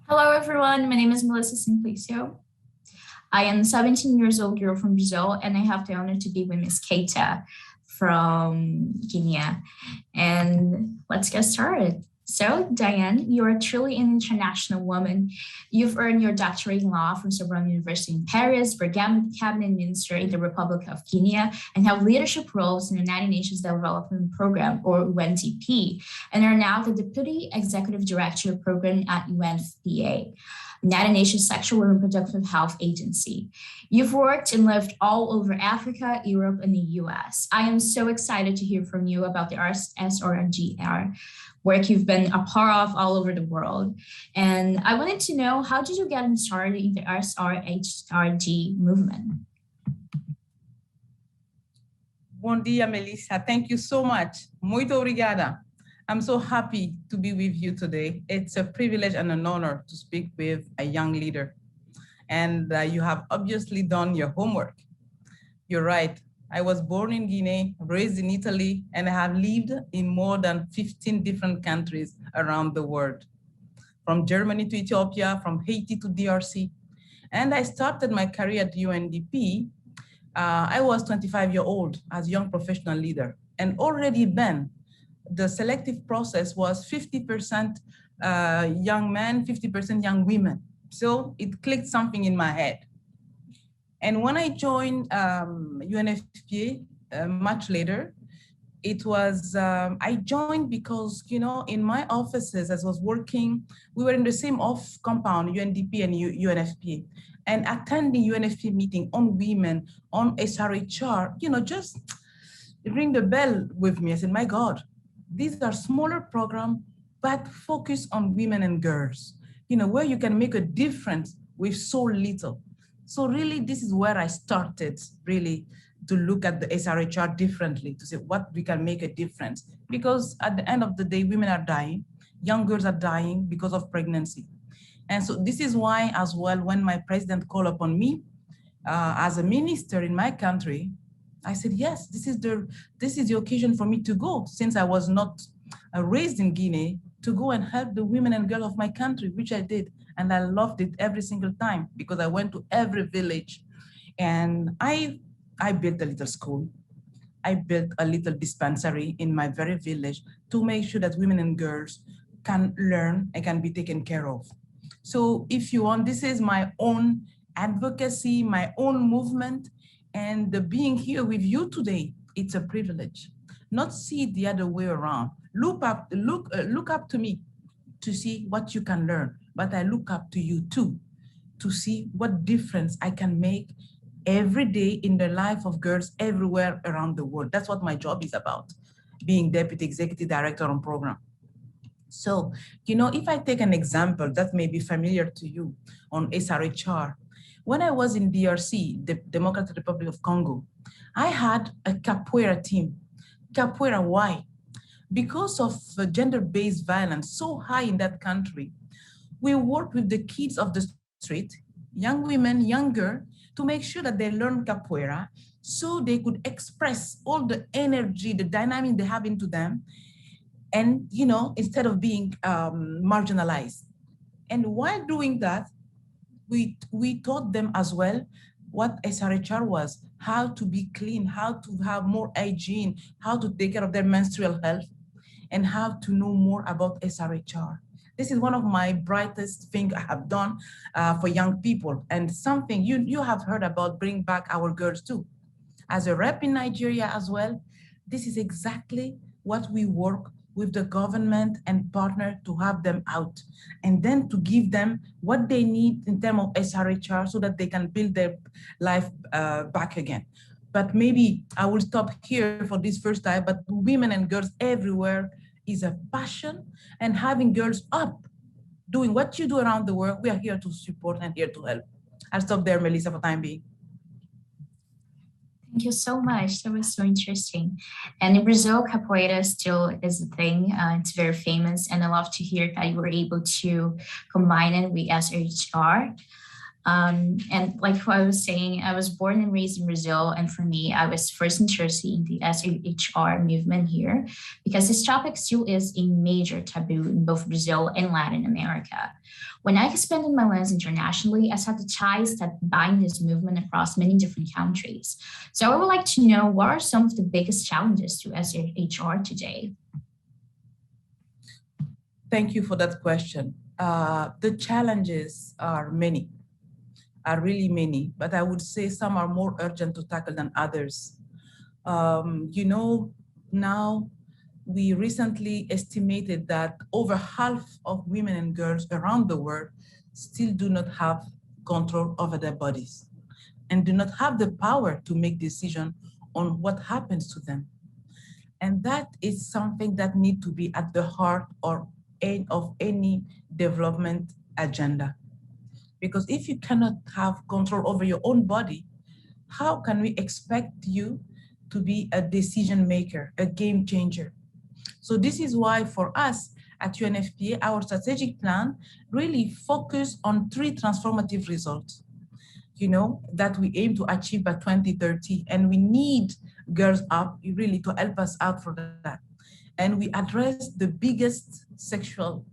Hello, everyone. My name is Melissa Simplicio. I am 17 years old girl from Brazil, and I have the honor to be with Miss Keita from Guinea. And let's get started. So, Diane, you are truly an international woman. You've earned your doctorate in law from Sorbonne University in Paris, were cabinet minister in the Republic of Guinea, and have leadership roles in the United Nations Development Program, or UNDP, and are now the Deputy Executive Director Program at UNFPA, United Nations Sexual and Reproductive Health Agency. You've worked and lived all over Africa, Europe, and the US. I am so excited to hear from you about the SRGR work you've been a part of all over the world. And I wanted to know, how did you get started in the SRHRG movement? Bom dia, Melissa. Thank you so much. Muito obrigada. I'm so happy to be with you today. It's a privilege and an honor to speak with a young leader. And you have obviously done your homework. You're right. I was born in Guinea, raised in Italy, and I have lived in more than 15 different countries around the world, from Germany to Ethiopia, from Haiti to DRC. And I started my career at UNDP. I was 25 years old as a young professional leader. And already then, the selective process was 50% young men, 50% young women. So it clicked something in my head. And when I joined UNFPA much later, it was, I joined because, you know, in my offices as I was working, we were in the same off compound, UNDP and UNFPA. And attending UNFPA meeting on women, on SRHR, you know, just ring the bell with me. I said, my God, these are smaller programs, but focus on women and girls, you know, where you can make a difference with so little. So really, this is where I started really to look at the SRHR differently, to say what we can make a difference. Because at the end of the day, women are dying, young girls are dying because of pregnancy. And so this is why as well, when my president called upon me as a minister in my country, I said, yes, this is the occasion for me to go, since I was not raised in Guinea, to go and help the women and girls of my country, which I did. And I loved it every single time because I went to every village and I built a little school. I built a little dispensary in my very village to make sure that women and girls can learn and can be taken care of. So if you want, this is my own advocacy, my own movement, and being here with you today, it's a privilege. Not see it the other way around. Look up to me to see what you can learn, but I look up to you too, to see what difference I can make every day in the life of girls everywhere around the world. That's what my job is about, being Deputy Executive Director on program. So, you know, if I take an example that may be familiar to you on SRHR, when I was in DRC, the Democratic Republic of Congo, I had a capoeira team. Capoeira, why? Because of gender-based violence so high in that country, we work with the kids of the street, young women, younger, to make sure that they learn capoeira so they could express all the energy, the dynamic they have into them, and, you know, instead of being marginalized. And while doing that, we taught them as well what SRHR was, how to be clean, how to have more hygiene, how to take care of their menstrual health, and how to know more about SRHR. This is one of my brightest things I have done for young people, and something you have heard about, bring back our girls too. As a rep in Nigeria as well, this is exactly what we work with the government and partner to have them out, and then to give them what they need in terms of SRHR so that they can build their life back again. But maybe I will stop here for this first time, but women and girls everywhere is a passion, and having girls up, doing what you do around the world, we are here to support and here to help. I'll stop there, Melissa, for the time being. Thank you so much. That was so interesting. And in Brazil, capoeira still is a thing. It's very famous, and I love to hear that you were able to combine it with SRHR. And like what I was saying, I was born and raised in Brazil. And for me, I was first interested in the SHR movement here because this topic still is a major taboo in both Brazil and Latin America. When I expanded my lens internationally, I saw the ties that bind this movement across many different countries. So I would like to know, what are some of the biggest challenges to SHR today? Thank you for that question. The challenges are many. Are really many, but I would say some are more urgent to tackle than others. Now we recently estimated that over half of women and girls around the world still do not have control over their bodies and do not have the power to make decisions on what happens to them. And that is something that needs to be at the heart of any development agenda. Because if you cannot have control over your own body, how can we expect you to be a decision maker, a game changer? So this is why for us at UNFPA, our strategic plan really focus on 3 transformative results, that we aim to achieve by 2030. And we need girls up really to help us out for that. And we address the biggest sexual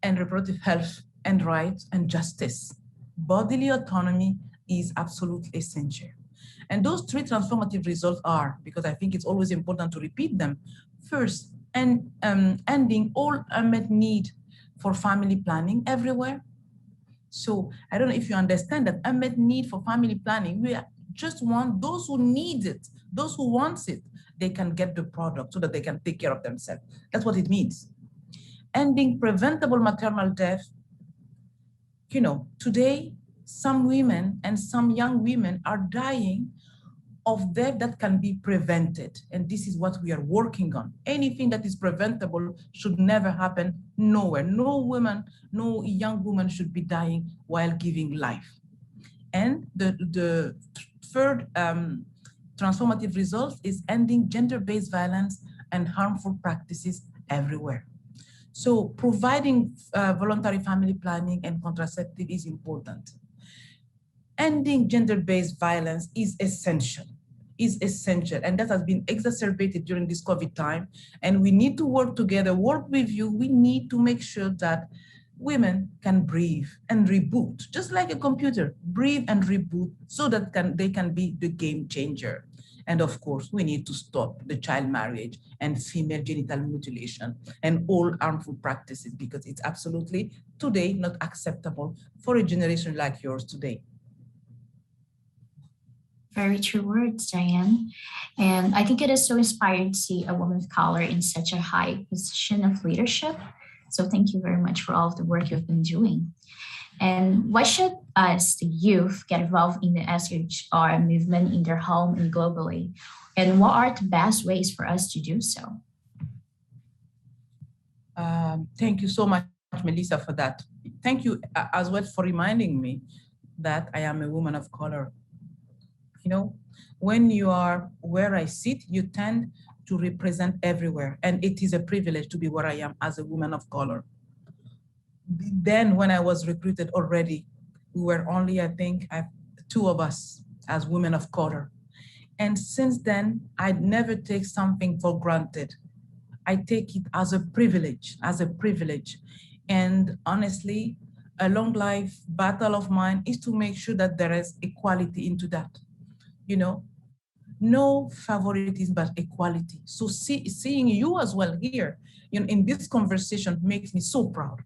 and reproductive health and rights and justice. Bodily autonomy is absolutely essential. And those 3 transformative results are, because I think it's always important to repeat them, first, ending all unmet need for family planning everywhere. So I don't know if you understand that unmet need for family planning, we just want those who need it, those who want it, they can get the product so that they can take care of themselves. That's what it means. Ending preventable maternal death. Today, some women and some young women are dying of death that can be prevented. And this is what we are working on. Anything that is preventable should never happen nowhere. No woman, no young woman should be dying while giving life. And the third transformative result is ending gender-based violence and harmful practices everywhere. So providing voluntary family planning and contraceptive is important. Ending gender-based violence is essential, and that has been exacerbated during this COVID time. And we need to work together, work with you. We need to make sure that women can breathe and reboot, just like a computer, breathe and reboot so that they can be the game changer. And of course, we need to stop the child marriage and female genital mutilation and all harmful practices, because it's absolutely today not acceptable for a generation like yours today. Very true words, Diane. And I think it is so inspiring to see a woman of color in such a high position of leadership. So thank you very much for all of the work you've been doing. And why should us, the youth, get involved in the SHR movement in their home and globally? And what are the best ways for us to do so? Thank you so much, Melissa, for that. Thank you as well for reminding me that I am a woman of color. When you are where I sit, you tend to represent everywhere. And it is a privilege to be where I am as a woman of color. Then when I was recruited already, we were only, I think, 2 of us as women of color. And since then, I never take something for granted. I take it as a privilege, And honestly, a long life battle of mine is to make sure that there is equality into that. No favoritism, but equality. So seeing you as well here, in this conversation makes me so proud.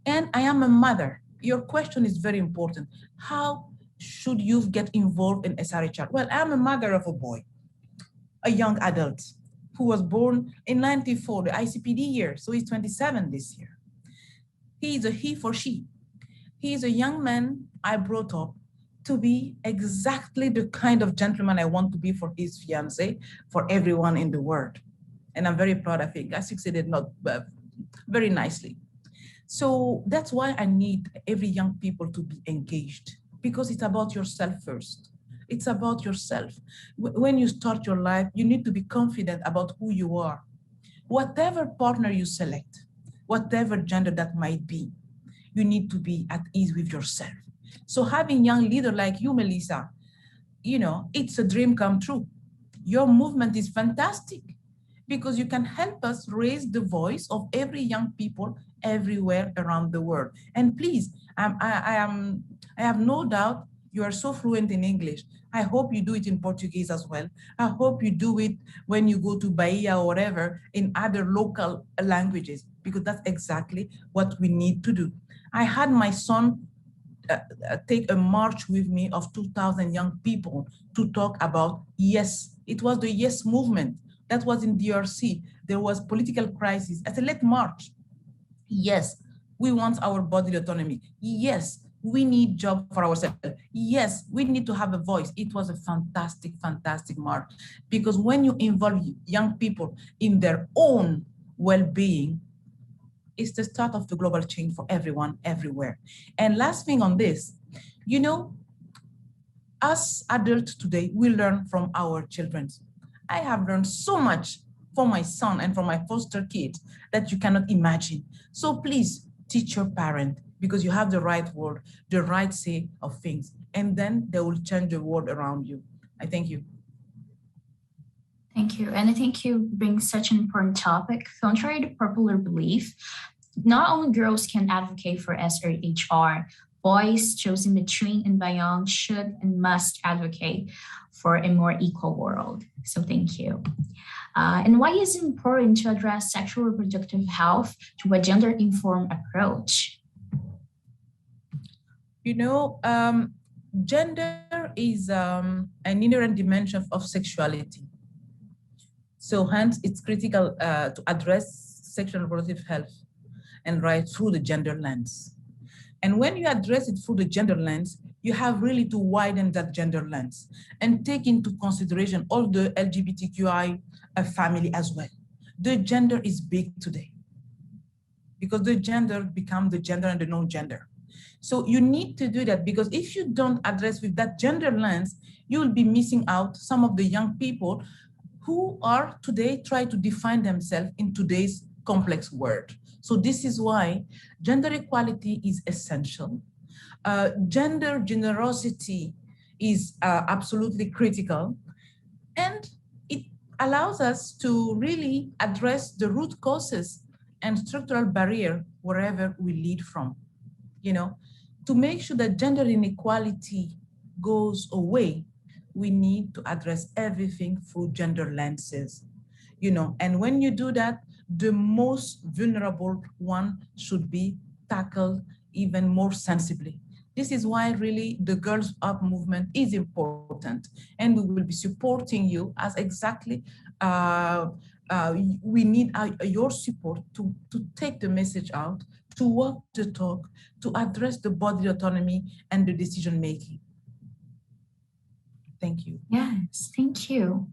And I am a mother. Your question is very important. How should youth get involved in SRHR? Well, I'm a mother of a boy, a young adult who was born in 94, the ICPD year. So he's 27 this year. He is a he for she. He is a young man I brought up to be exactly the kind of gentleman I want to be for his fiancée, for everyone in the world. And I'm very proud. I think I succeeded very nicely. So that's why I need every young people to be engaged, because it's about yourself first. It's about yourself. When you start your life, you need to be confident about who you are. Whatever partner you select, whatever gender that might be, you need to be at ease with yourself. So having young leader like you, Melissa, you know, it's a dream come true. Your movement is fantastic because you can help us raise the voice of every young people everywhere around the world. And please, I have no doubt you are so fluent in English. I hope you do it in Portuguese as well. I hope you do it when you go to Bahia or whatever in other local languages, because that's exactly what we need to do. I had my son take a march with me of 2,000 young people to talk about yes. It was the yes movement. That was in DRC. There was political crisis. I said, let's march. Yes, we want our bodily autonomy. Yes, we need job for ourselves. Yes, we need to have a voice. It was a fantastic, fantastic march, because when you involve young people in their own well-being, it's the start of the global change for everyone, everywhere. And last thing on this, you know, us adults today, we learn from our children. I have learned so much from my son and from my foster kids that you cannot imagine. So please teach your parent, because you have the right word, the right say of things, and then they will change the world around you. I thank you. Thank you. And I think you bring such an important topic. Contrary to popular belief, not only girls can advocate for SRHR, boys chosen between and beyond should and must advocate for a more equal world. So thank you. And why is it important to address sexual reproductive health through a gender-informed approach? You know, gender is an inherent dimension of sexuality. So hence, it's critical to address sexual and reproductive health and rights through the gender lens. And when you address it through the gender lens, you have really to widen that gender lens and take into consideration all the LGBTQI family as well. The gender is big today because the gender becomes the gender and the non-gender. So you need to do that, because if you don't address with that gender lens, you will be missing out some of the young people who are today trying to define themselves in today's complex world. So this is why gender equality is essential. Gender generosity is absolutely critical. And it allows us to really address the root causes and structural barrier wherever we lead from. You know, to make sure that gender inequality goes away, we need to address everything through gender lenses. You know, and when you do that, the most vulnerable one should be tackled even more sensibly. This is why really the Girls Up movement is important, and we will be supporting you as exactly we need your support to take the message out, to walk the talk, to address the bodily autonomy and the decision making. Thank you. Yes, thank you.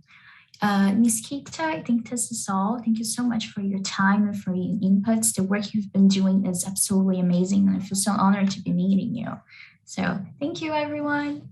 Ms. Keita, I think this is all. Thank you so much for your time and for your inputs. The work you've been doing is absolutely amazing, and I feel so honored to be meeting you. So thank you, everyone.